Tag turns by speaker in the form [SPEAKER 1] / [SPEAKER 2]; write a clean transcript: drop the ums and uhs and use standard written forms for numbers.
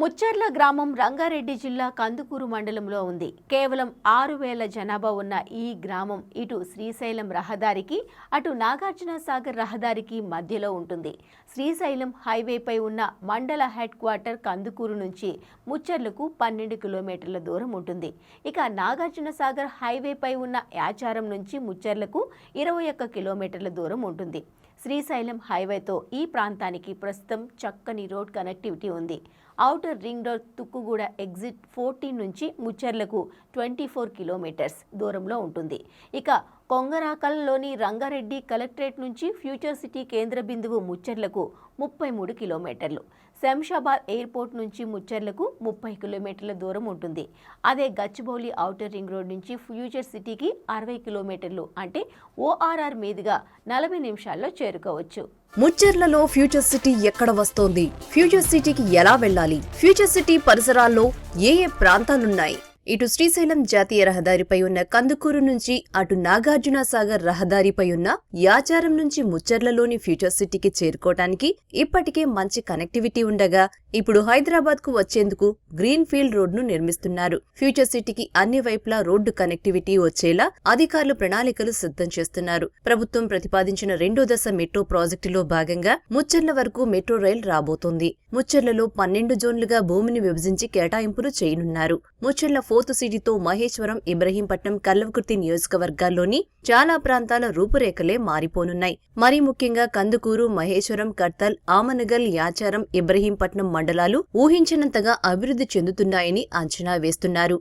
[SPEAKER 1] ముచ్చర్ల గ్రామం రంగారెడ్డి జిల్లా కందుకూరు మండలంలో ఉంది. కేవలం 6,000 జనాభా ఉన్న ఈ గ్రామం ఇటు శ్రీశైలం రహదారికి అటు నాగార్జున సాగర్ రహదారికి మధ్యలో ఉంటుంది. శ్రీశైలం హైవేపై ఉన్న మండల హెడ్ క్వార్టర్ కందుకూరు నుంచి ముచ్చర్లకు 12 కిలోమీటర్ల దూరం ఉంటుంది. ఇక నాగార్జున సాగర్ హైవేపై ఉన్న యాచారం నుంచి ముచ్చర్లకు 21 కిలోమీటర్ల దూరం ఉంటుంది. శ్రీశైలం హైవేతో ఈ ప్రాంతానికి ప్రస్తుతం చక్కని రోడ్ కనెక్టివిటీ ఉంది. Outer ring road Tukkuguda exit 14 నుంచి ముచ్చర్లకు 24 కిలోమీటర్స్ దూరంలో ఉంటుంది. ఇక కొంగరాకల్లోని రంగారెడ్డి కలెక్టరేట్ నుంచి ఫ్యూచర్ సిటీ కేంద్ర బిందువు ముచ్చర్లకు 33 కిలోమీటర్లు, శంషాబాద్ ఎయిర్పోర్ట్ నుంచి ముచ్చర్లకు 30 కిలోమీటర్ల దూరం ఉంటుంది. అదే గచ్చిబౌలి ఔటర్ రింగ్ రోడ్ నుంచి ఫ్యూచర్ సిటీకి 60 కిలోమీటర్లు, అంటే ఓఆర్ఆర్ మీదుగా 40 నిమిషాల్లో చేరుకోవచ్చు.
[SPEAKER 2] ముచ్చర్లలో ఫ్యూచర్ సిటీ ఎక్కడ వస్తోంది? ఫ్యూచర్ సిటీకి ఎలా వెళ్ళాలి? ఫ్యూచర్ సిటీ పరిసరాల్లో ఏ ప్రాంతాలున్నాయి? ఇటు శ్రీశైలం జాతీయ రహదారిపై ఉన్న కందుకూరు నుంచి అటు నాగార్జున సాగర్ రహదారిపై ఉన్న యాచారం నుంచి ముచ్చర్లలోని ఫ్యూచర్ సిటీకి చేరుకోవటానికి ఇప్పటికే మంచి కనెక్టివిటీ ఉండగా ఇప్పుడు హైదరాబాద్ కు వచ్చేందుకు గ్రీన్ ఫీల్డ్ రోడ్ ను నిర్మిస్తున్నారు. ఫ్యూచర్ సిటీకి అన్ని వైపులా రోడ్డు కనెక్టివిటీ వచ్చేలా అధికారులు ప్రణాళికలు సిద్ధం చేస్తున్నారు. ప్రభుత్వం ప్రతిపాదించిన 2వ దశ మెట్రో ప్రాజెక్టులో భాగంగా ముచ్చర్ల వరకు మెట్రో రైల్ రాబోతోంది. ముచ్చర్లలో 12 జోన్లుగా భూమిని విభజించి కేటాయింపులు చేయనున్నారు. ముచ్చర్ల 4th సిటీతో మహేశ్వరం, ఇబ్రహీంపట్నం, కల్వకుర్తి నియోజకవర్గాల్లోని చాలా ప్రాంతాల రూపురేఖలే మారిపోనున్నాయి. మరీ ముఖ్యంగా కందుకూరు, మహేశ్వరం, కర్తల్, ఆమనగల్, యాచారం, ఇబ్రహీంపట్నం మండలాలు ఊహించినంతగా అభివృద్ధి చెందుతున్నాయని అంచనా వేస్తున్నారు.